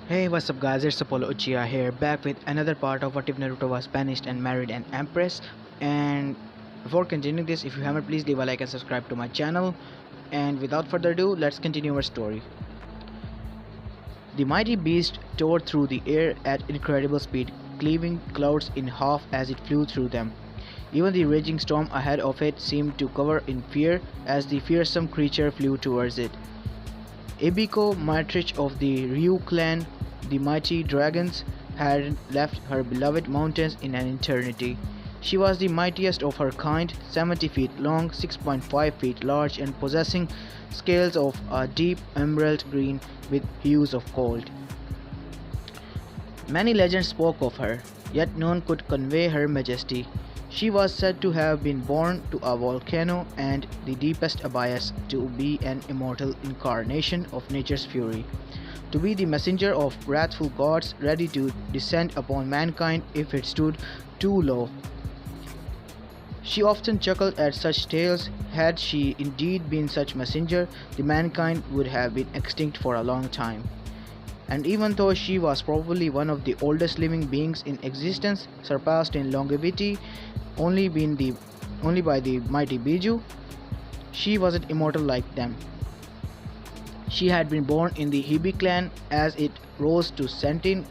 Hey, what's up guys, it's Apollo Uchiha here, back with another part of What If Naruto Was Banished and Married an Empress. And before continuing this, if you haven't, please leave a like and subscribe to my channel. And without further ado, let's continue our story. The mighty beast tore through the air at incredible speed, cleaving clouds in half as it flew through them. Even the raging storm ahead of it seemed to cower in fear as the fearsome creature flew towards it. Hibiko, matriarch of the Ryu clan, the mighty dragons, had left her beloved mountains in an eternity. She was the mightiest of her kind, 70 feet long, 6.5 feet large, and possessing scales of a deep emerald green with hues of gold. Many legends spoke of her, yet none could convey her majesty. She was said to have been born to a volcano and the deepest abyss, to be an immortal incarnation of nature's fury, to be the messenger of wrathful gods ready to descend upon mankind if it stood too low. She often chuckled at such tales. Had she indeed been such messenger, the mankind would have been extinct for a long time. And even though she was probably one of the oldest living beings in existence, surpassed in longevity only by the mighty Biju, she wasn't immortal like them. She had been born in the Hibiko clan. As it rose to sentience,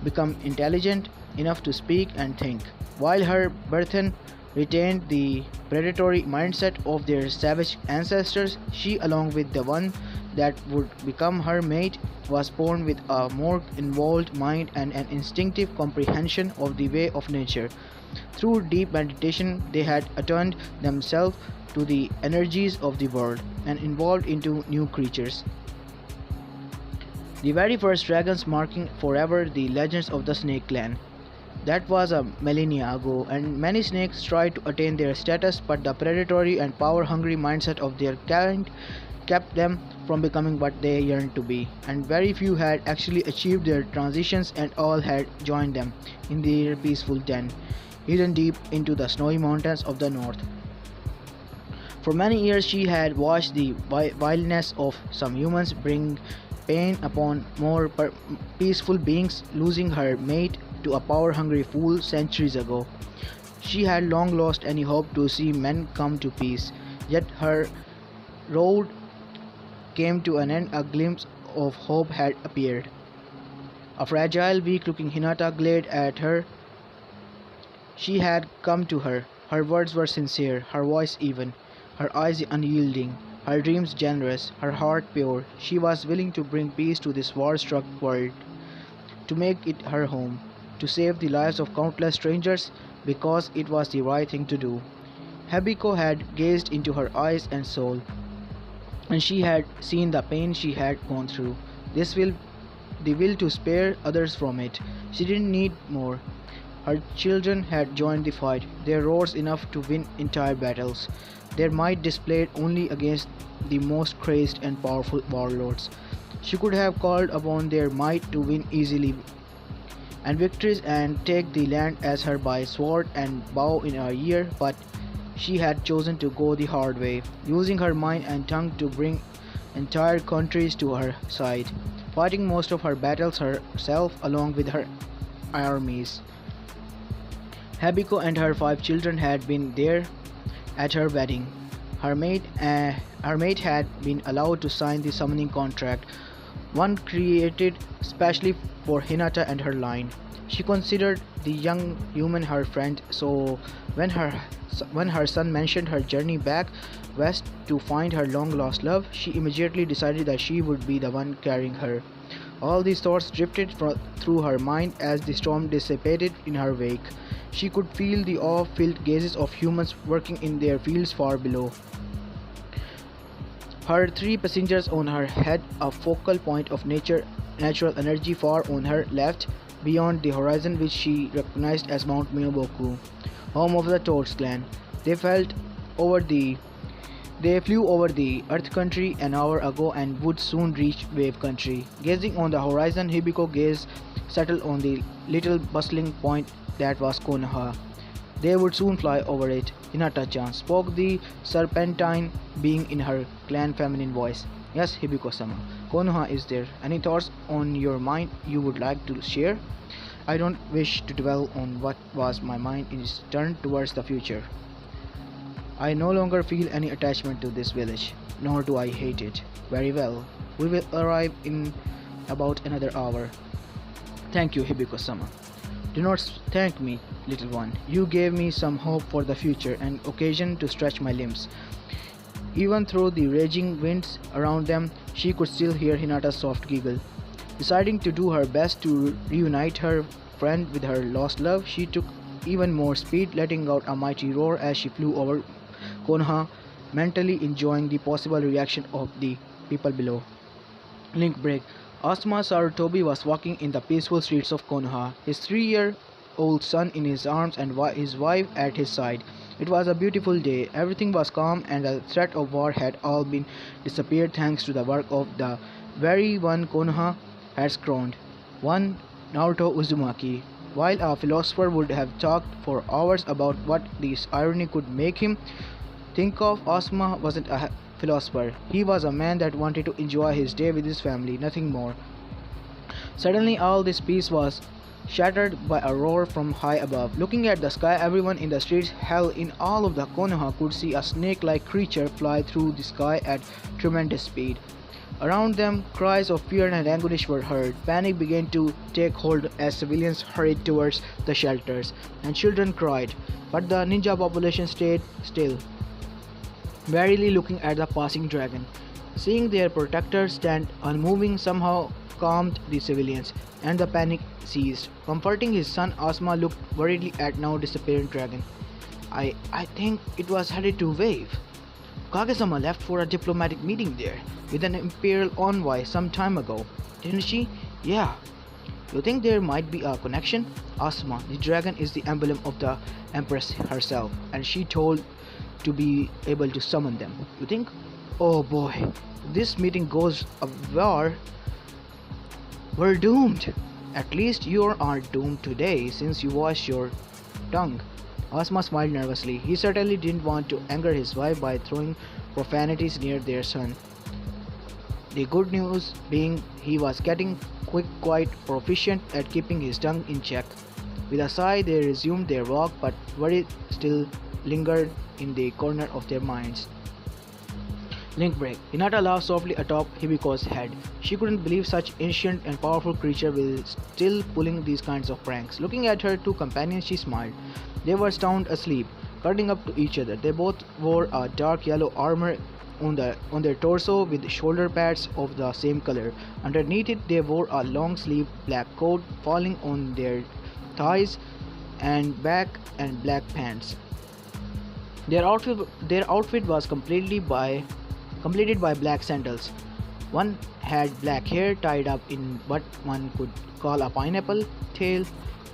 become intelligent enough to speak and think, while her brethren retained the predatory mindset of their savage ancestors. She, along with the one that would become her mate, was born with a more involved mind and an instinctive comprehension of the way of nature. Through deep meditation, they had attuned themselves to the energies of the world and evolved into new creatures. The very first dragons marking forever the legends of the Snake Clan. That was a millennia ago, and many snakes tried to attain their status, but the predatory and power-hungry mindset of their kind kept them from becoming what they yearned to be, and very few had actually achieved their transitions, and all had joined them in their peaceful den, hidden deep into the snowy mountains of the north. For many years she had watched the wildness of some humans bring pain upon more peaceful beings, losing her mate to a power-hungry fool centuries ago. She had long lost any hope to see men come to peace, yet her road came to an end. A glimpse of hope had appeared. A fragile, weak-looking Hinata glared at her. She had come to her. Her words were sincere, her voice even, her eyes unyielding, her dreams generous, her heart pure. She was willing to bring peace to this war-struck world, to make it her home, to save the lives of countless strangers, because it was the right thing to do. Hibiko had gazed into her eyes and soul, and she had seen the pain she had gone through. The will to spare others from it. She didn't need more. Her children had joined the fight, their roars enough to win entire battles, their might displayed only against the most crazed and powerful warlords. She could have called upon their might to win easily and victories and take the land as her by sword and bow in a year, but she had chosen to go the hard way, using her mind and tongue to bring entire countries to her side, fighting most of her battles herself along with her armies. Hibiko and her 5 children had been there at her wedding. Her mate had been allowed to sign the summoning contract, one created specially for Hinata and her line. She considered the young human her friend, so when her son mentioned her journey back west to find her long-lost love, she immediately decided that she would be the one carrying her. All these thoughts drifted through her mind as the storm dissipated in her wake. She could feel the awe-filled gazes of humans working in their fields far below. Her 3 passengers on her head, a focal point of natural energy far on her left, beyond the horizon, which she recognized as Mount Myoboku, home of the Toads clan. They flew over the Earth Country an hour ago and would soon reach Wave Country. Gazing on the horizon, Hibiko gaze settled on the little bustling point that was Konoha. They would soon fly over it. Hinata-chan spoke, the serpentine being in her clan feminine voice. Yes, Hibiko-sama. Konoha is there. Any thoughts on your mind you would like to share? I don't wish to dwell on what was my mind is turned towards the future. I no longer feel any attachment to this village, nor do I hate it. Very well. We will arrive in about another hour. Thank you, Hibiko-sama. Do not thank me, little one. You gave me some hope for the future and occasion to stretch my limbs. Even through the raging winds around them, she could still hear Hinata's soft giggle. Deciding to do her best to reunite her friend with her lost love, she took even more speed, letting out a mighty roar as she flew over Konoha, mentally enjoying the possible reaction of the people below. Link break. Asuma Sarutobi was walking in the peaceful streets of Konoha, his 3-year-old son in his arms and his wife at his side. It was a beautiful day. Everything was calm and the threat of war had all been disappeared thanks to the work of the very one Konoha had crowned, one Naruto Uzumaki. While a philosopher would have talked for hours about what this irony could make him think of, Asuma wasn't a philosopher. He was a man that wanted to enjoy his day with his family, nothing more. Suddenly all this peace was shattered by a roar from high above. Looking at the sky, everyone in the streets, hell, in all of the Konoha, could see a snake-like creature fly through the sky at tremendous speed. Around them, cries of fear and anguish were heard. Panic began to take hold as civilians hurried towards the shelters, and children cried. But the ninja population stayed still, warily looking at the passing dragon. Seeing their protector stand unmoving somehow calmed the civilians, and the panic ceased. Comforting his son, Asuma looked worriedly at now disappearing dragon. I think it was headed to Wave. Kage-sama left for a diplomatic meeting there with an imperial envoy some time ago, didn't she? Yeah. You think there might be a connection? Asuma, the dragon is the emblem of the empress herself, and she told to be able to summon them. You think? Oh boy, if this meeting goes awry, we're doomed. At least you aren't doomed today since you washed your tongue. Asuma smiled nervously. He certainly didn't want to anger his wife by throwing profanities near their son. The good news being he was getting quite proficient at keeping his tongue in check. With a sigh, they resumed their walk, but worry still lingered in the corner of their minds. Link break. Hinata laughed softly atop Hibiko's head. She couldn't believe such ancient and powerful creature was still pulling these kinds of pranks. Looking at her two companions, she smiled. They were sound asleep, curling up to each other. They both wore a dark yellow armor on their torso with shoulder pads of the same color. Underneath it, they wore a long-sleeved black coat falling on their thighs and back and black pants. Their outfit was completed by black sandals. One had black hair tied up in what one could call a pineapple tail,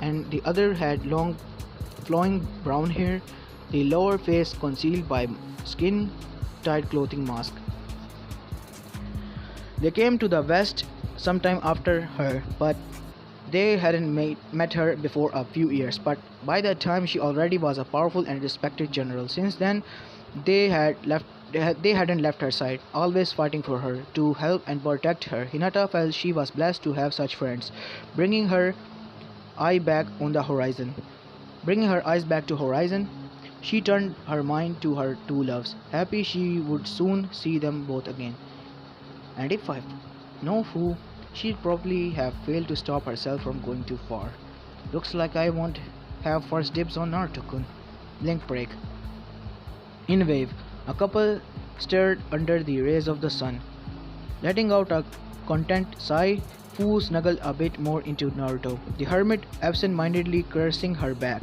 and the other had long flowing brown hair, the lower face concealed by skin-tight clothing mask. They came to the west sometime after her, but they hadn't met her before a few years. But by that time she already was a powerful and respected general. Since then they hadn't left her side, always fighting for her, to help and protect her. Hinata felt she was blessed to have such friends, bringing her eyes back to horizon. She turned her mind to her two loves, happy she would soon see them both again. And if I know who, she'd probably have failed to stop herself from going too far. Looks like I won't have first dibs on Naruto-kun. Blink break. In Wave, a couple stared under the rays of the sun. Letting out a content sigh, Fu snuggled a bit more into Naruto, the hermit absent-mindedly caressing her back.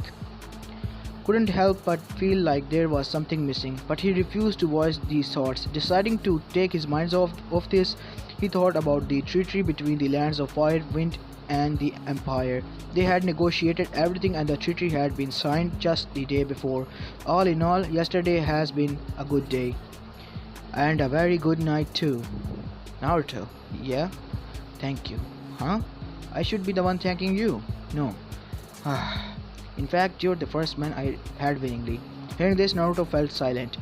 Couldn't help but feel like there was something missing, but he refused to voice these thoughts. Deciding to take his mind off this, he thought about the treaty between the lands of fire, wind, and the Empire. They had negotiated everything and the treaty had been signed just the day before. All in all, yesterday has been a good day. And a very good night too. Naruto, yeah? Thank you. Huh? I should be the one thanking you. No. In fact, you're the first man I had willingly. Hearing this, Naruto felt silent.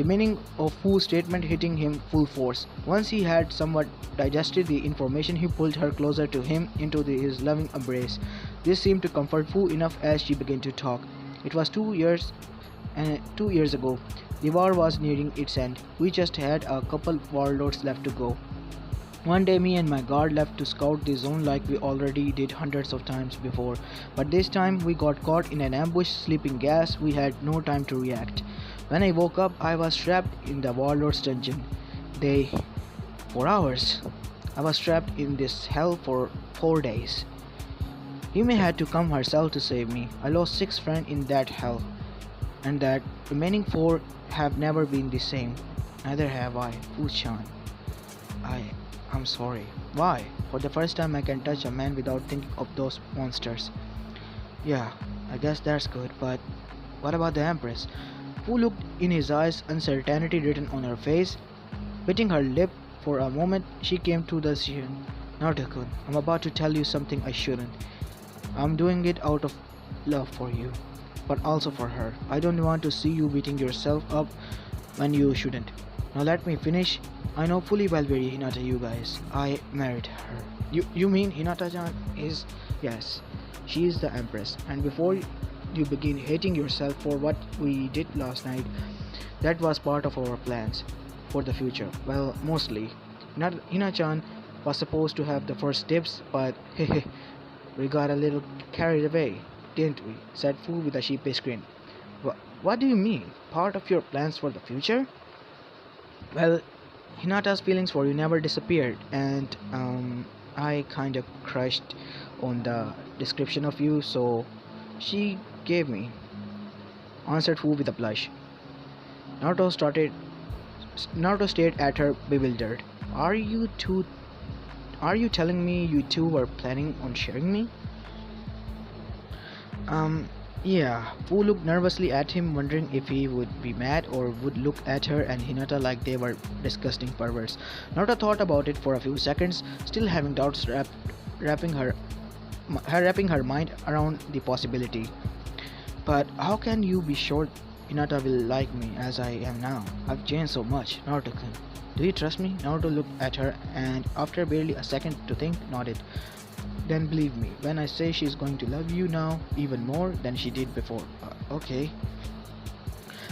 the meaning of Fu's statement hitting him full force. Once he had somewhat digested the information, he pulled her closer to him into his loving embrace. This seemed to comfort Fu enough as she began to talk. It was 2 years ago. The war was nearing its end. We just had a couple warlords left to go. One day me and my guard left to scout the zone like we already did hundreds of times before, but this time we got caught in an ambush sleeping gas. We had no time to react. When I woke up, I was trapped in the warlord's dungeon. They... for hours. I was trapped in this hell for 4 days. Yume had to come herself to save me. I lost 6 friends in that hell, and that remaining 4 have never been the same. Neither have I, Fu-chan. I'm sorry. Why? For the first time I can touch a man without thinking of those monsters. Yeah, I guess that's good, but what about the Empress? Fu looked in his eyes, uncertainty written on her face. Biting her lip for a moment, she came to the decision. Naruto-kun, I'm about to tell you something I shouldn't. I'm doing it out of love for you, but also for her. I don't want to see you beating yourself up when you shouldn't. Now let me finish. I know fully well where Hinata you guys. I married her. You mean Hinata-chan is... Yes, she is the Empress. And before you begin hating yourself for what we did last night, that was part of our plans for the future. Well, mostly. Hinata-chan was supposed to have the first tips, but hehe, we got a little carried away, didn't we? Said Fu with a sheepish grin. What do you mean? Part of your plans for the future? Well, Hinata's feelings for you never disappeared, and I kinda crushed on the description of you, so she gave me, answered Fu with a blush. Naruto stared at her bewildered. Are you telling me you two were planning on sharing me? Yeah. Fu looked nervously at him, wondering if he would be mad or would look at her and Hinata like they were disgusting perverts. Naruto thought about it for a few seconds, still having doubts wrapping her mind around the possibility. But how can you be sure Hinata will like me as I am now? I've changed so much, Naruto-kun. Do you trust me? Naruto looked at her and after barely a second to think, nodded. Then believe me when I say she's going to love you now even more than she did before. Okay.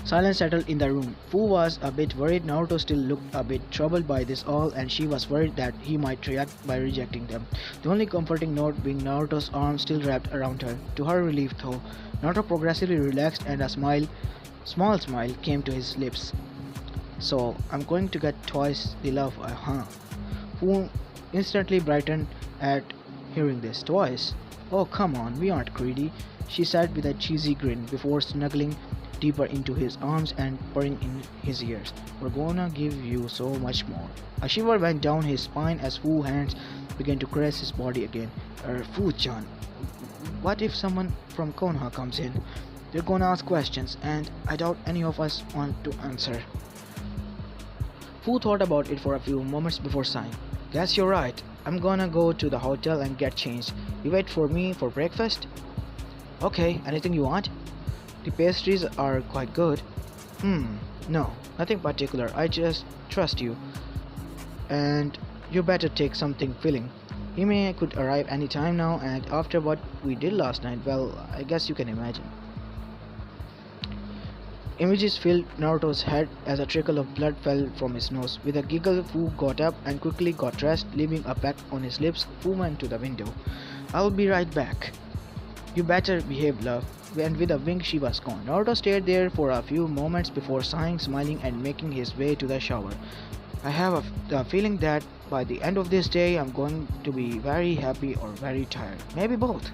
Silence settled in the room. Fu was a bit worried. Naruto still looked a bit troubled by this all, and she was worried that he might react by rejecting them. The only comforting note being Naruto's arm still wrapped around her. To her relief though, Naruto progressively relaxed and a small smile came to his lips. So, I'm going to get twice the love, huh? Fu instantly brightened at hearing this. Twice? Oh, come on, we aren't greedy, she said with a cheesy grin before snuggling deeper into his arms and purring in his ears. We're gonna give you so much more. A shiver went down his spine as Fu's hands began to caress his body again. Fu-chan, what if someone from Konoha comes in? They're gonna ask questions, and I doubt any of us want to answer. Fu thought about it for a few moments before sighing. Guess you're right. I'm gonna go to the hotel and get changed. You wait for me for breakfast? Okay, anything you want? The pastries are quite good. No, nothing particular. I just trust you. And you better take something filling. Hime could arrive any time now, and after what we did last night, well, I guess you can imagine. Images filled Naruto's head as a trickle of blood fell from his nose. With a giggle, Fu got up and quickly got dressed, leaving a peck on his lips. Fu went to the window. I'll be right back. You better behave, love. And with a wink, she was gone. Naruto stayed there for a few moments before sighing, smiling, and making his way to the shower. I have the feeling that by the end of this day, I'm going to be very happy or very tired. Maybe both.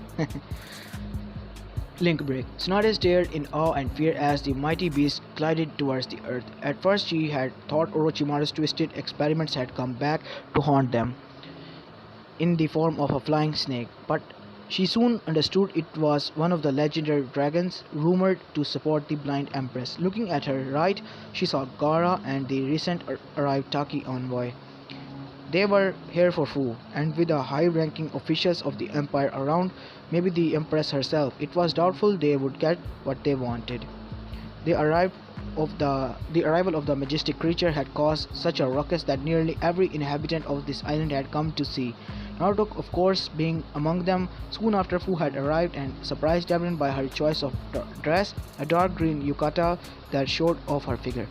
Link break. Tsunade stared in awe and fear as the mighty beast glided towards the earth. At first she had thought Orochimaru's twisted experiments had come back to haunt them in the form of a flying snake, but she soon understood it was one of the legendary dragons rumored to support the blind empress. Looking at her right, she saw Gaara and the recent arrived Taki envoy. They were here for Fu, and with the high-ranking officials of the empire around, maybe the empress herself, it was doubtful they would get what they wanted. They arrived the arrival of the majestic creature had caused such a ruckus that nearly every inhabitant of this island had come to see. Naruto, of course, being among them. Soon after, Fu had arrived and surprised everyone by her choice of dress, a dark green yukata that showed off her figure.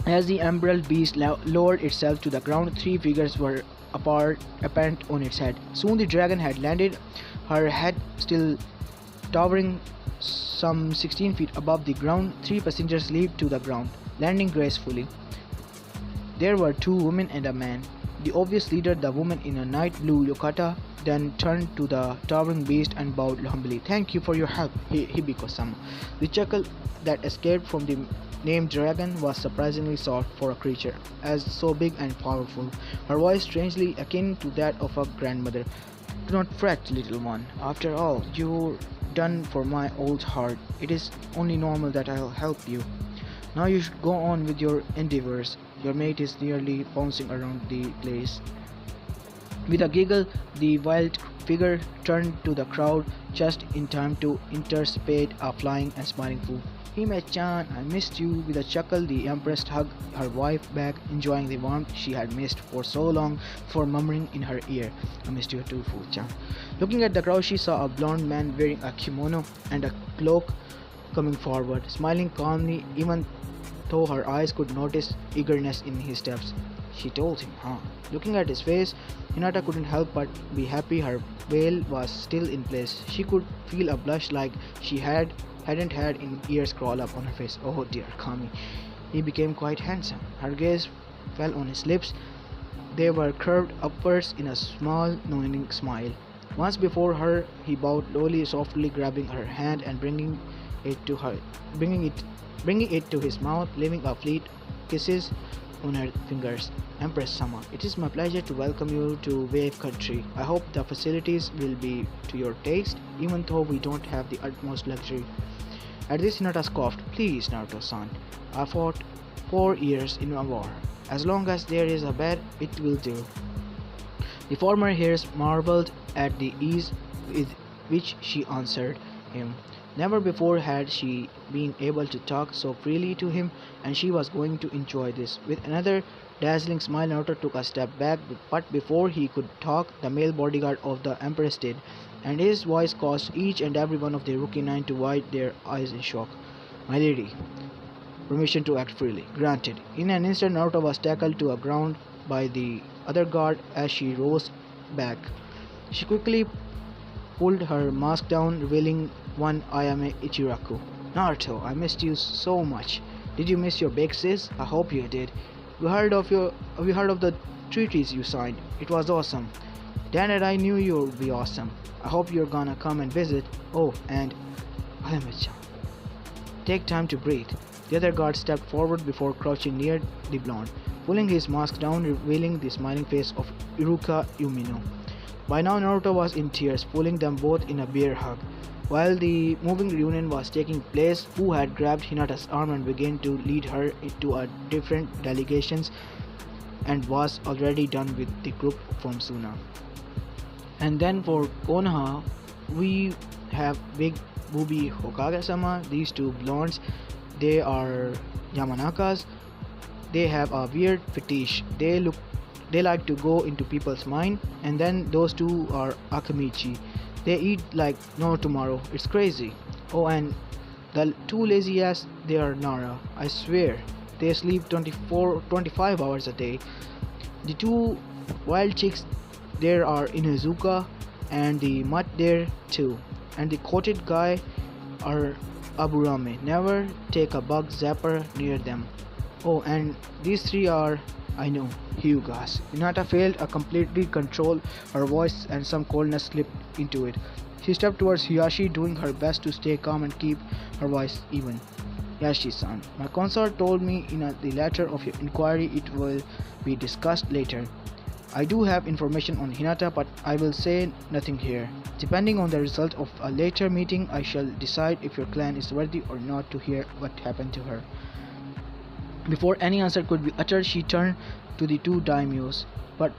As the emerald beast lowered itself to the ground, three figures were apparent on its head. Soon the dragon had landed, her head still towering some 16 feet above the ground. Three passengers leaped to the ground, landing gracefully. There were two women and a man. The obvious leader, the woman in a night blue yukata, then turned to the towering beast and bowed humbly. "Thank you for your help, Hibiko-sama." The chuckle that escaped from the named dragon was surprisingly soft for a creature as so big and powerful, her voice strangely akin to that of a grandmother. "Do not fret, little one. After all you've done for my old heart, it is only normal that I'll help you. Now you should go on with your endeavors. Your mate is nearly bouncing around the place." With a giggle, the wild figure turned to the crowd just in time to intercept a flying and smiling Fu. "Hime-chan, I missed you." With a chuckle, the empress hugged her wife back, enjoying the warmth she had missed for so long, before murmuring in her ear, "I missed you too, Fu-chan." Looking at the crowd, she saw a blond man wearing a kimono and a cloak coming forward, smiling calmly even though her eyes could notice eagerness in his steps. She told him, huh? Looking at his face, Hinata couldn't help but be happy her veil was still in place. She could feel a blush like she hadn't had in years crawl up on her face. "Oh dear, Kami. He became quite handsome." Her gaze fell on his lips. They were curved upwards in a small, knowing smile. Once before her, he bowed lowly, softly grabbing her hand and bringing it to his mouth, leaving a fleet kisses on her fingers. "Empress-sama, it is my pleasure to welcome you to Wave Country. I hope the facilities will be to your taste, even though we don't have the utmost luxury." At this, Hinata scoffed. "Please, Naruto-san, I fought 4 years in a war. As long as there is a bed, it will do." The former heirs marveled at the ease with which she answered him. Never before had she been able to talk so freely to him, and she was going to enjoy this. With another dazzling smile, Naruto took a step back, but before he could talk, the male bodyguard of the Empress did, and his voice caused each and every one of the rookie nine to wide their eyes in shock. "My lady, permission to act freely." "Granted." In an instant, Naruto was tackled to the ground by the other guard as she rose back. She quickly pulled her mask down, revealing one Ayame Ichiraku. "Naruto, I missed you so much." "Did you miss your big sis?" "I hope you did. We heard of the treaties you signed. It was awesome." "Damn it, I knew you would be awesome. I hope you're gonna come and visit." "Oh, and Ayame-chan, take time to breathe." The other guard stepped forward before crouching near the blonde, pulling his mask down, revealing the smiling face of Iruka Yumino. By now, Naruto was in tears, pulling them both in a bear hug. While the moving reunion was taking place, Fu had grabbed Hinata's arm and began to lead her into a different delegations, and was already done with the group from Suna. And then for Konoha, we have Big Booby Hokage-sama. These two blondes, they are Yamanakas. They have a weird fetish. They like to go into people's mind. And then those two are Akamichi. They eat like no tomorrow. It's crazy. Oh, and the two lazy ass, they are Nara. I swear, they sleep 25 hours a day. The two wild chicks there are Inuzuka, and the mutt there too. And the coated guy are Aburame. Never take a bug zapper near them. Oh, and these three are, I know, Hyugas. Hinata failed to completely control her voice, and some coldness slipped into it. She stepped towards Hiyashi, doing her best to stay calm and keep her voice even. "Yashi-san, my consort told me in the letter of your inquiry it will be discussed later. I do have information on Hinata, but I will say nothing here. Depending on the result of a later meeting, I shall decide if your clan is worthy or not to hear what happened to her." Before any answer could be uttered, she turned to the two daimyos. "But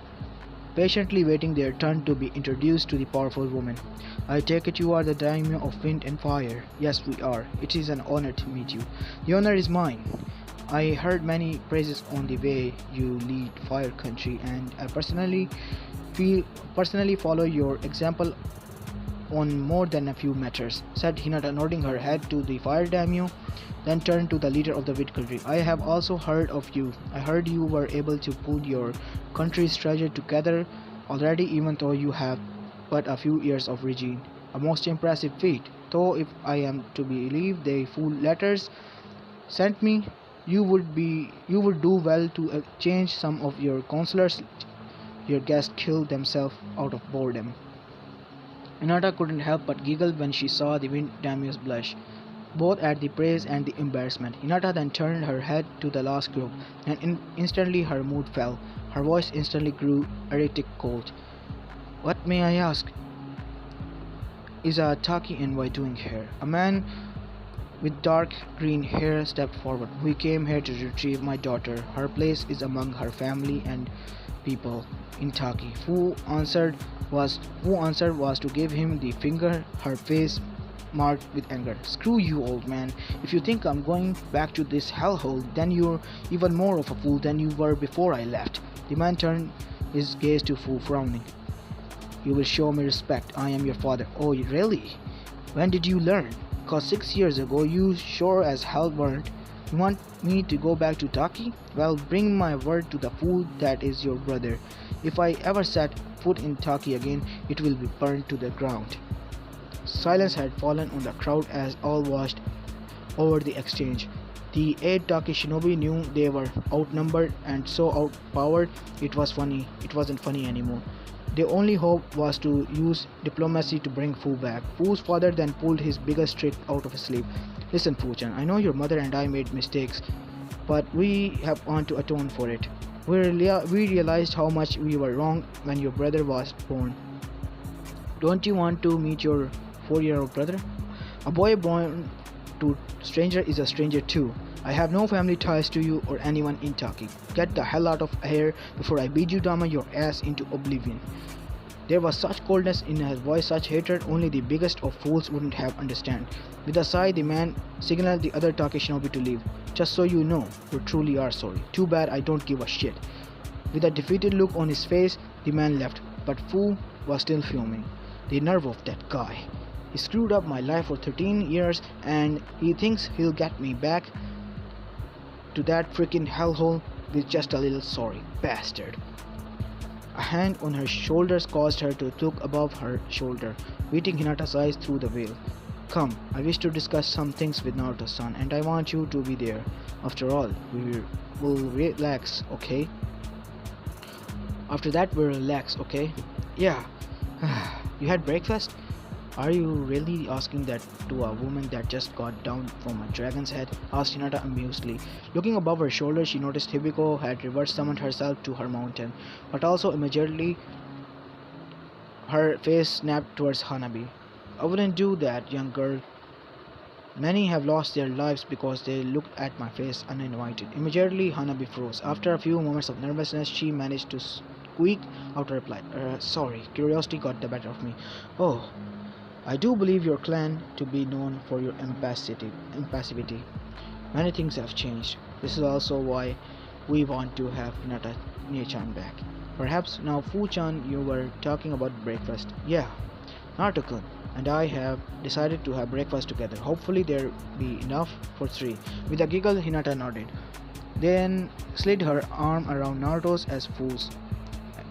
patiently waiting their turn to be introduced to the powerful woman. I take it you are the daimyo of wind and fire. Yes, we are. It is an honor to meet you. The honor is mine. I heard many praises on the way you lead fire country, and I feel personally follow your example on more than a few matters, said Hinata, nodding her head to the fire daimyo, then turned to the leader of the wind country. I have also heard of you. I heard you were able to pull your country's treasure together already, even though you have but a few years of regime. A most impressive feat, though if I am to believe the full letters sent me, you would do well to change some of your counselors. Your guests killed themselves out of boredom. Inata couldn't help but giggle when she saw the wind daimyo's blush, both at the praise and the embarrassment. Hinata then turned her head to the last group, and instantly her mood fell. Her voice instantly grew erratic cold. What, may I ask, is a Taki envoy doing here? A man with dark green hair stepped forward. We came here to retrieve my daughter. Her place is among her family and people in Taki. Who answered was to give him the finger, her face marked with anger. Screw you, old man. If you think I'm going back to this hellhole, then you're even more of a fool than you were before I left. The man turned his gaze to Fu, frowning. You will show me respect. I am your father. Oh, really? When did you learn? 'Cause 6 years ago you sure as hell weren't. You want me to go back to Taki? Well, bring my word to the fool that is your brother. If I ever set foot in Taki again, it will be burned to the ground. Silence had fallen on the crowd as all watched over the exchange. The 8 Taki shinobi knew they were outnumbered and so outpowered it wasn't funny anymore. Their only hope was to use diplomacy to bring Fu back. Fu's father then pulled his biggest trick out of his sleeve. Listen, Fu-chan, I know your mother and I made mistakes, but we have want to atone for it. We realized how much we were wrong when your brother was born. Don't you want to meet your 4-year-old brother? A boy born to stranger is a stranger too. I have no family ties to you or anyone in Taki. Get the hell out of here before I beat you down your ass into oblivion. There was such coldness in his voice, such hatred, only the biggest of fools wouldn't have understand. With a sigh, the man signaled the other Taki shinobi to leave. Just so you know, we truly are sorry. Too bad I don't give a shit. With a defeated look on his face, the man left, but Fu was still fuming. The nerve of that guy. He screwed up my life for 13 years and he thinks he'll get me back to that freaking hellhole with just a little sorry bastard. A hand on her shoulders caused her to look above her shoulder, meeting Hinata's eyes through the veil. Come, I wish to discuss some things with Naruto-san, and I want you to be there. After all, we will relax, okay? After that, we'll relax, okay? Yeah. You had breakfast? Are you really asking that to a woman that just got down from a dragon's head? Asked Hinata amusedly. Looking above her shoulder, she noticed Hibiko had reverse summoned herself to her mountain, but also immediately her face snapped towards Hanabi. I wouldn't do that, young girl. Many have lost their lives because they looked at my face uninvited. Immediately, Hanabi froze. After a few moments of nervousness, she managed to squeak out a reply. Sorry, curiosity got the better of me. Oh, I do believe your clan to be known for your impassivity. Many things have changed. This is also why we want to have Hinata Ne-chan back. Perhaps now, Fu-chan, you were talking about breakfast. Yeah, Naruto-kun and I have decided to have breakfast together. Hopefully there'll be enough for 3. With a giggle, Hinata nodded, then slid her arm around Naruto's as Fu's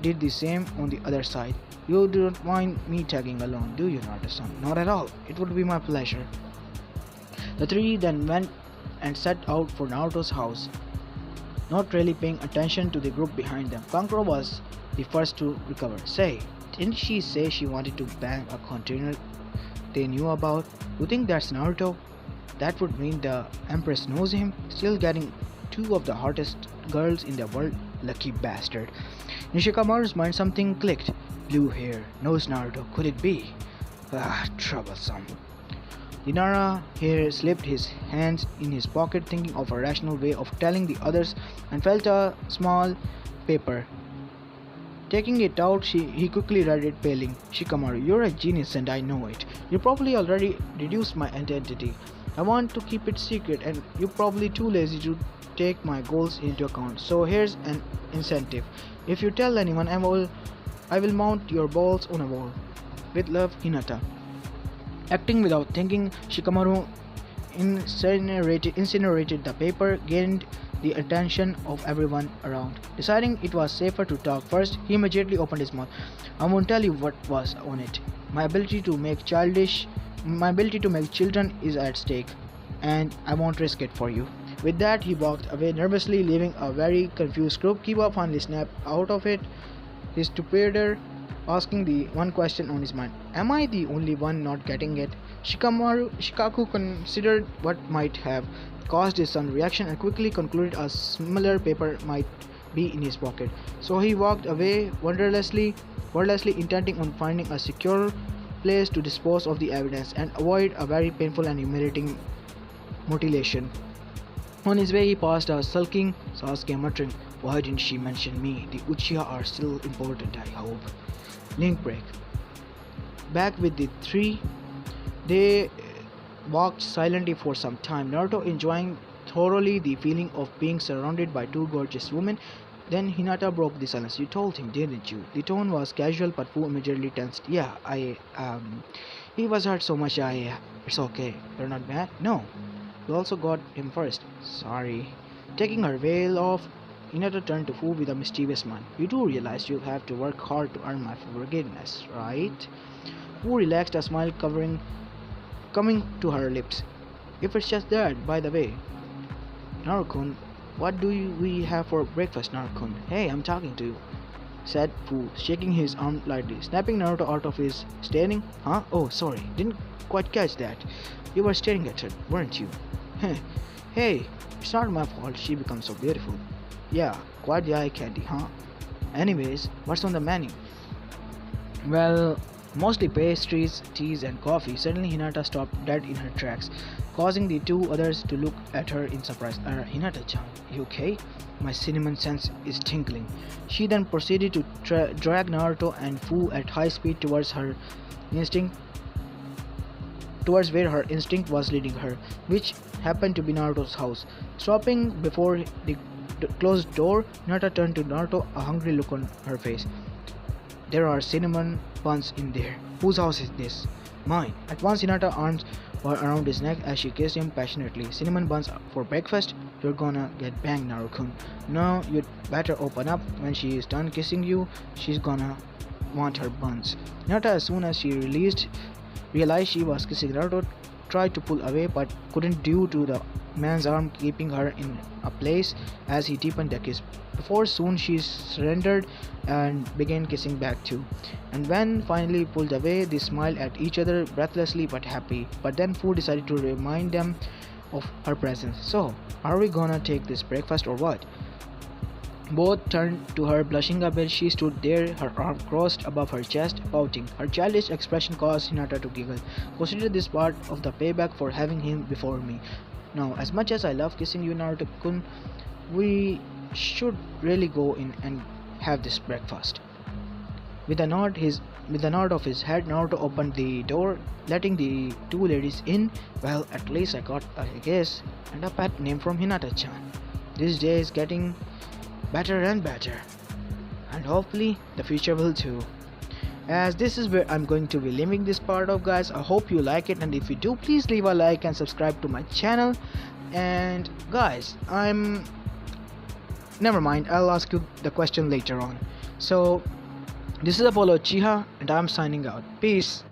did the same on the other side. You don't mind me tagging along, do you, Naruto-san? Not at all. It would be my pleasure. The 3 then went and set out for Naruto's house, not really paying attention to the group behind them. Kankuro was the first to recover. Say, didn't she say she wanted to bang a container they knew about? You think that's Naruto? That would mean the empress knows him? Still getting 2 of the hottest girls in the world? Lucky bastard. In Shikamaru's mind something clicked. Blue hair, knows Naruto, could it be? Troublesome. Dinara here slipped his hands in his pocket, thinking of a rational way of telling the others, and felt a small paper Taking it out, he quickly read it, paling. Shikamaru, you're a genius and I know it. You probably already deduced my identity. I want to keep it secret and you're probably too lazy to take my goals into account. So here's an incentive. If you tell anyone, I will mount your balls on a wall. With love, Hinata. Acting without thinking, Shikamaru incinerated the paper, gained the attention of everyone around. Deciding it was safer to talk first, he immediately opened his mouth. I won't tell you what was on it. My ability to make children is at stake, and I won't risk it for you. With that, he walked away nervously, leaving a very confused group. Kiba finally snapped out of it, his stupor asking the one question on his mind. Am I the only one not getting it? Shikaku considered what might have caused his son's reaction and quickly concluded a similar paper might be in his pocket. So he walked away wordlessly intending on finding a secure place to dispose of the evidence and avoid a very painful and humiliating mutilation. On his way, he passed a sulking Sasuke muttering, why didn't she mention me? The Uchiha are still important, I hope. Link break. Back with the three, they walked silently for some time, Naruto enjoying thoroughly the feeling of being surrounded by two gorgeous women. Then Hinata broke the silence. You told him, didn't you? The tone was casual, but Fu immediately tensed. Yeah, he was hurt so much, it's okay. You're not mad? No. You also got him first. Sorry. Taking her veil off, Hinata turned to Fu with a mischievous smile. You do realize you'll have to work hard to earn my forgiveness, right? Fu relaxed, a smile coming to her lips. If it's just that, by the way. Narukun, what do we have for breakfast, Narukun? Hey, I'm talking to you, said Fu, shaking his arm lightly, snapping Naruto out of his staring. Huh? Oh, sorry, didn't quite catch that. You were staring at her, weren't you? Hey, it's not my fault she becomes so beautiful. Yeah, quite the eye candy, huh? Anyways, what's on the menu? Well, mostly pastries, teas, and coffee. Suddenly, Hinata stopped dead in her tracks, causing the two others to look at her in surprise. Hinata-chan, you okay? My cinnamon sense is tingling. She then proceeded to drag Naruto and Fu at high speed instinct towards where her instinct was leading her, which happened to be Naruto's house. Stopping before the closed door, Hinata turned to Naruto, a hungry look on her face. There are cinnamon buns in there. Whose house is this? Mine. At once, Hinata's arms were around his neck as she kissed him passionately. Cinnamon buns for breakfast? You're gonna get banged, Naruto. No, you'd better open up. When she is done kissing you, she's gonna want her buns. Hinata, as soon as she realized she was kissing Naruto, tried to pull away but couldn't due to the man's arm keeping her in a place as he deepened the kiss. Before soon she surrendered and began kissing back too. And when finally pulled away, they smiled at each other breathlessly but happy. But then Fu decided to remind them of her presence. So, are we gonna take this breakfast or what? Both turned to her, blushing a bit. She stood there, her arm crossed above her chest, pouting. Her childish expression caused Hinata to giggle. Consider this part of the payback for having him before me. Now, as much as I love kissing you, Naruto-kun, we should really go in and have this breakfast. With a nod of his head, Naruto opened the door, letting the two ladies in. Well, at least I got a guess and a pet name from Hinata-chan. This day is getting better and better, and hopefully the future will too. As this is where I'm going to be leaving this part of, guys. I hope you like it, and if you do, please leave a like and subscribe to my channel. And guys, never mind, I'll ask you the question later on. So this is Apollo Chiha and I'm signing out. Peace.